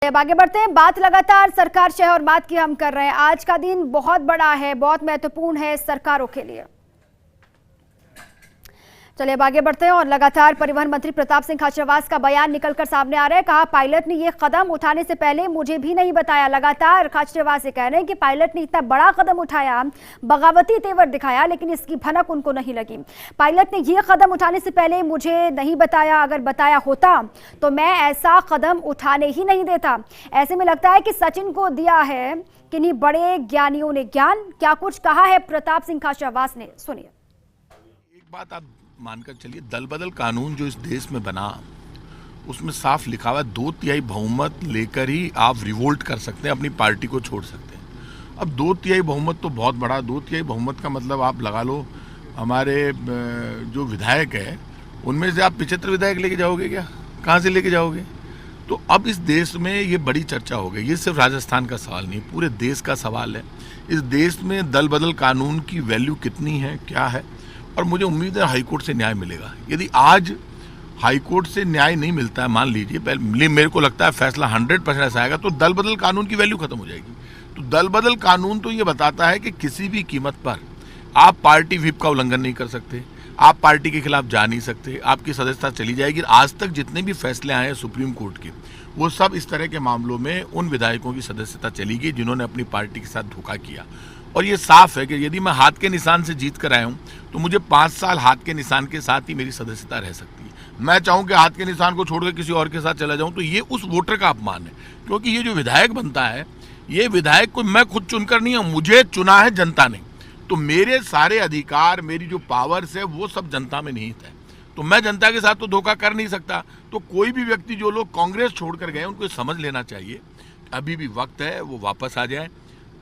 अब आगे बढ़ते हैं। बात लगातार सरकार शह और बात की हम कर रहे हैं। आज का दिन बहुत बड़ा है, बहुत महत्वपूर्ण है सरकारों के लिए। चलिए अब आगे बढ़ते हैं और लगातार परिवहन मंत्री प्रताप सिंह खाचरियावास का बयान निकलकर सामने आ रहा है। कहा, पायलट ने यह कदम उठाने से पहले मुझे भी नहीं बताया। लगातार खाचरियावास से कह रहे हैं कि पायलट ने इतना बड़ा कदम उठाया, बगावती तेवर दिखाया, लेकिन इसकी भनक उनको नहीं लगी। पायलट ने यह कदम उठाने से पहले मुझे नहीं बताया, अगर बताया होता तो मैं ऐसा कदम उठाने ही नहीं देता। ऐसे में लगता है कि सचिन को दिया है किन्हीं बड़े ज्ञानियों ने ज्ञान। क्या कुछ कहा है प्रताप सिंह खाचरियावास ने, सुनिए। एक बात आप मानकर चलिए, दल बदल कानून जो इस देश में बना उसमें साफ लिखा हुआ है 2/3 बहुमत लेकर ही आप रिवोल्ट कर सकते हैं, अपनी पार्टी को छोड़ सकते हैं। अब 2/3 बहुमत तो बहुत बड़ा, 2/3 बहुमत का मतलब आप लगा लो हमारे जो विधायक है उनमें से आप 75 विधायक लेके जाओगे क्या? कहाँ से लेके जाओगे? तो अब इस देश में ये बड़ी चर्चा हो गई। ये सिर्फ राजस्थान का सवाल नहीं, पूरे देश का सवाल है। इस देश में दल बदल कानून की वैल्यू कितनी है, क्या है, और मुझे उम्मीद है हाईकोर्ट से न्याय मिलेगा। यदि आज हाईकोर्ट से न्याय नहीं मिलता है, मान लीजिए पहले मेरे को लगता है फैसला 100% ऐसा आएगा, तो दल बदल कानून की वैल्यू खत्म हो जाएगी। तो दल बदल कानून तो ये बताता है कि किसी भी कीमत पर आप पार्टी व्हिप का उल्लंघन नहीं कर सकते, आप पार्टी के खिलाफ जा नहीं सकते, आपकी सदस्यता चली जाएगी। आज तक जितने भी फैसले आए हैं सुप्रीम कोर्ट के, वो सब इस तरह के मामलों में उन विधायकों की सदस्यता चली गई जिन्होंने अपनी पार्टी के साथ धोखा किया। और ये साफ है कि यदि मैं हाथ के निशान से जीत कर आया हूं तो मुझे 5 साल हाथ के निशान के साथ ही मेरी सदस्यता रह सकती है। मैं चाहूं कि हाथ के निशान को छोड़कर किसी और के साथ चला जाऊं तो ये उस वोटर का अपमान है, क्योंकि ये जो विधायक बनता है, ये विधायक को मैं खुद चुनकर नहीं हूं, मुझे चुना है जनता ने। तो मेरे सारे अधिकार, मेरी जो पावर्स है, वो सब जनता में निहित है। तो मैं जनता के साथ तो धोखा कर नहीं सकता। तो कोई भी व्यक्ति, जो लोग कांग्रेस छोड़कर गए, उनको समझ लेना चाहिए अभी भी वक्त है, वो वापस आ जाए।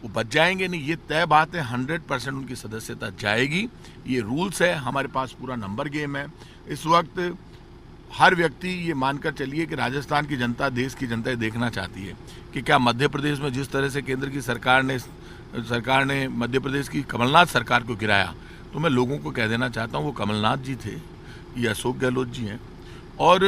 वो बच जाएंगे नहीं, ये तय बात है। 100% उनकी सदस्यता जाएगी। ये रूल्स है, हमारे पास पूरा नंबर गेम है। इस वक्त हर व्यक्ति ये मानकर चलिए कि राजस्थान की जनता, देश की जनता ये देखना चाहती है कि क्या मध्य प्रदेश में जिस तरह से केंद्र की सरकार ने मध्य प्रदेश की कमलनाथ सरकार को गिराया, तो मैं लोगों को कह देना चाहता हूँ वो कमलनाथ जी थे, ये अशोक गहलोत जी हैं। और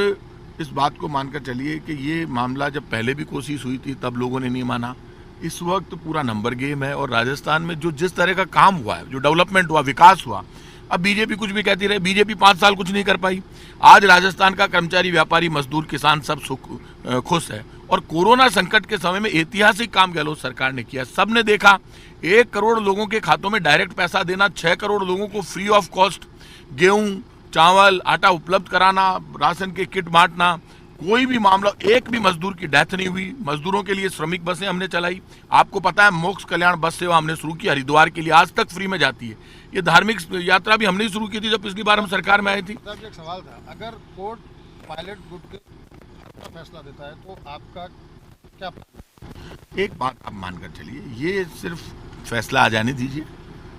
इस बात को मानकर चलिए कि ये मामला जब पहले भी कोशिश हुई थी तब लोगों ने नहीं माना। इस वक्त पूरा नंबर गेम है और राजस्थान में जो जिस तरह का काम हुआ है, जो डेवलपमेंट हुआ, विकास हुआ, अब बीजेपी कुछ भी कहती रहे, बीजेपी 5 साल कुछ नहीं कर पाई। आज राजस्थान का कर्मचारी, व्यापारी, मजदूर, किसान सब खुश है। और कोरोना संकट के समय में ऐतिहासिक काम गहलोत सरकार ने किया। सबने देखा 1 करोड़ लोगों के खातों में डायरेक्ट पैसा देना, 6 करोड़ लोगों को फ्री ऑफ कॉस्ट गेहूं, चावल, आटा उपलब्ध कराना, राशन के किट बांटना, कोई भी मामला, एक भी मजदूर की डेथ नहीं हुई। मजदूरों के लिए श्रमिक बसें हमने चलाई। आपको पता है मोक्ष कल्याण बस सेवा हमने शुरू की, हरिद्वार के लिए आज तक फ्री में जाती है। ये धार्मिक यात्रा भी हमने शुरू की थी जब पिछली बार हम सरकार में आए थी। एक सवाल था, अगर कोर्ट पायलट गुट का फैसला देता है तो आपका क्या? एक बात आप मानकर चलिए, ये सिर्फ फैसला आ जाने दीजिए।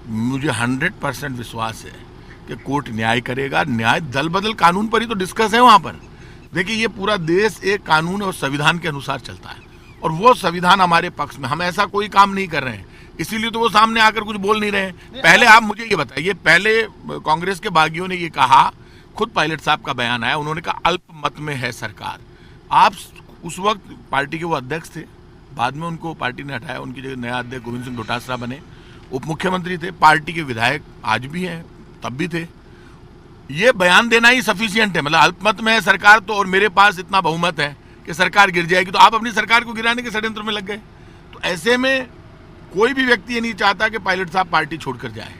मुझे 100% विश्वास है कि कोर्ट न्याय करेगा। न्याय दल बदल कानून पर ही तो डिस्कस है वहां पर। देखिए, ये पूरा देश एक कानून और संविधान के अनुसार चलता है और वो संविधान हमारे पक्ष में। हम ऐसा कोई काम नहीं कर रहे हैं, इसीलिए तो वो सामने आकर कुछ बोल नहीं रहे हैं। पहले आप मुझे ये बताइए, पहले कांग्रेस के बागियों ने ये कहा, खुद पायलट साहब का बयान आया, उन्होंने कहा अल्पमत में है सरकार। आप उस वक्त पार्टी के वो अध्यक्ष थे, बाद में उनको पार्टी ने हटाया, उनकी जगह नया अध्यक्ष गोविंद सिंह डोटासरा बने, उप मुख्यमंत्री थे, पार्टी के विधायक आज भी हैं, तब भी थे। ये बयान देना ही सफिशिएंट है। मतलब अल्पमत में है सरकार तो, और मेरे पास इतना बहुमत है कि सरकार गिर जाएगी, तो आप अपनी सरकार को गिराने के षड्यंत्र में लग गए। तो ऐसे में कोई भी व्यक्ति ये नहीं चाहता कि पायलट साहब पार्टी छोड़कर जाए।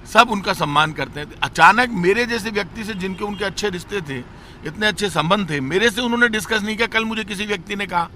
सब उनका सम्मान करते हैं। अचानक मेरे जैसे व्यक्ति से, जिनके उनके अच्छे रिश्ते थे, इतने अच्छे संबंध थे, मेरे से उन्होंने डिस्कस नहीं किया। कल मुझे किसी व्यक्ति ने कहा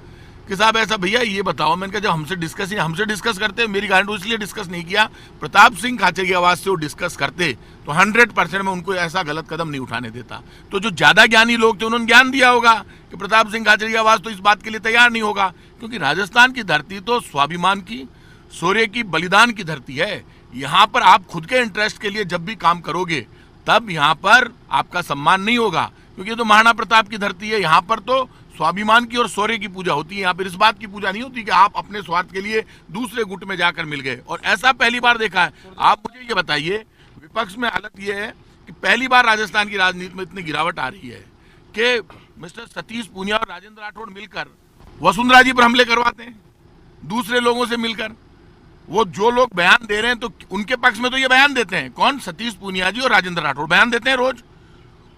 कि साहब ऐसा, भैया ये बताओ। मैंने कहा जब हमसे डिस्कस करते, मेरी गारंटी इसलिए डिस्कस नहीं किया, प्रताप सिंह खाचरियावास से वो डिस्कस करते तो 100% मैं उनको ऐसा गलत कदम नहीं उठाने देता। तो जो ज्यादा ज्ञानी लोग थे उन्होंने ज्ञान दिया होगा कि प्रताप सिंह खाचरियावास तो इस बात के लिए तैयार नहीं होगा, क्योंकि राजस्थान की धरती तो स्वाभिमान की, शौर्य की, बलिदान की धरती है। यहाँ पर आप खुद के इंटरेस्ट के लिए जब भी काम करोगे तब यहाँ पर आपका सम्मान नहीं होगा, क्योंकि ये तो महाराणा प्रताप की धरती है। यहाँ पर तो स्वाभिमान की और शौर्य की पूजा होती है। यहाँ पर इस बात की पूजा नहीं होती कि आप अपने स्वार्थ के लिए दूसरे गुट में जाकर मिल गए, और ऐसा पहली बार देखा है। आप मुझे ये बताइए, विपक्ष में हालत ये है कि पहली बार राजस्थान की राजनीति में इतनी गिरावट आ रही है कि मिस्टर सतीश पूनिया और राजेंद्र राठौड़ मिलकर वसुंधरा जी पर हमले करवाते हैं दूसरे लोगों से मिलकर। वो जो लोग बयान दे रहे हैं तो उनके पक्ष में तो ये बयान देते हैं, कौन? सतीश पूनिया जी और राजेंद्र राठौड़ बयान देते हैं रोज,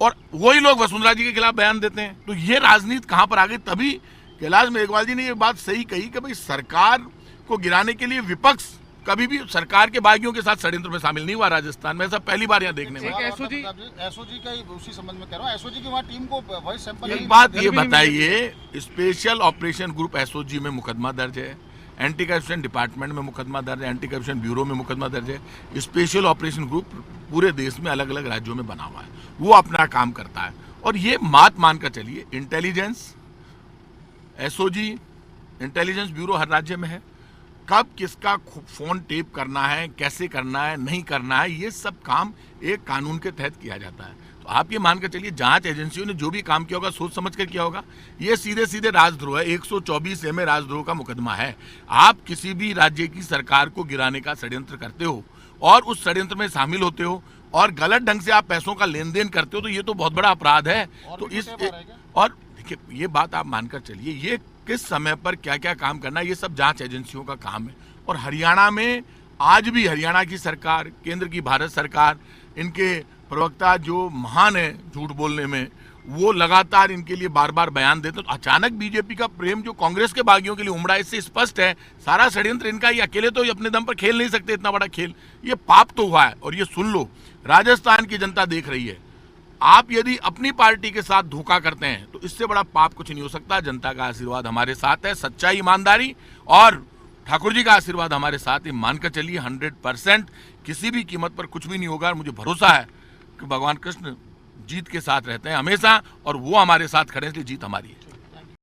और वही लोग वसुंधरा जी के खिलाफ बयान देते हैं। तो ये राजनीति कहां पर आ गई? तभी कैलाश मेघवाल जी ने ये बात सही कही कि भाई सरकार को गिराने के लिए विपक्ष कभी भी सरकार के बागियों के साथ षड्यंत्र में शामिल नहीं हुआ राजस्थान में। ऐसा पहली बार यहाँ देखने में। एसओजी का ही उसी संबंध में कह रहा हूँ, एसओजी की वहाँ टीम को वॉइस सैंपल एक बात ये बताइए, स्पेशल ऑपरेशन ग्रुप एसओजी में मुकदमा दर्ज है, एंटी करप्शन डिपार्टमेंट में मुकदमा दर्ज है, एंटी करप्शन ब्यूरो में मुकदमा दर्ज है। स्पेशल ऑपरेशन ग्रुप पूरे देश में अलग अलग राज्यों में बना हुआ है, वो अपना काम करता है। और ये मात मान कर चलिए, इंटेलिजेंस एसओजी इंटेलिजेंस ब्यूरो हर राज्य में है। कब किसका फोन टेप करना है, कैसे करना है, नहीं करना है, ये सब काम एक कानून के तहत किया जाता है। तो आप ये मानकर चलिए, जांच एजेंसियों ने जो भी काम किया होगा सोच समझ कर किया होगा। ये सीधे सीधे राजद्रोह है, 124 में राजद्रोह का मुकदमा है। आप किसी भी राज्य की सरकार को गिराने का षड्यंत्र करते हो और उस षड्यंत्र में शामिल होते हो और गलत ढंग से आप पैसों का लेन देन करते हो, तो ये तो बहुत बड़ा अपराध है। तो इस और देखिए, ये बात आप मानकर चलिए, ये किस समय पर क्या क्या काम करना है, ये सब जांच एजेंसियों का काम है। और हरियाणा में आज भी हरियाणा की सरकार, केंद्र की भारत सरकार, इनके प्रवक्ता जो महान है झूठ बोलने में, वो लगातार इनके लिए बार बार बयान देते हैं। तो अचानक बीजेपी का प्रेम जो कांग्रेस के बागियों के लिए उमड़ा, इससे स्पष्ट है सारा षड्यंत्र इनका। ये अकेले तो अपने दम पर खेल नहीं सकते इतना बड़ा खेल, ये पाप तो हुआ है। और ये सुन लो, राजस्थान की जनता देख रही है, आप यदि अपनी पार्टी के साथ धोखा करते हैं तो इससे बड़ा पाप कुछ नहीं हो सकता। जनता का आशीर्वाद हमारे साथ है, सच्चाई, ईमानदारी और ठाकुर जी का आशीर्वाद हमारे साथ है। मानकर चलिए 100% किसी भी कीमत पर कुछ भी नहीं होगा। मुझे भरोसा है कि भगवान कृष्ण जीत के साथ रहते हैं हमेशा, और वो हमारे साथ खड़े हैं, इसलिए जीत हमारी है।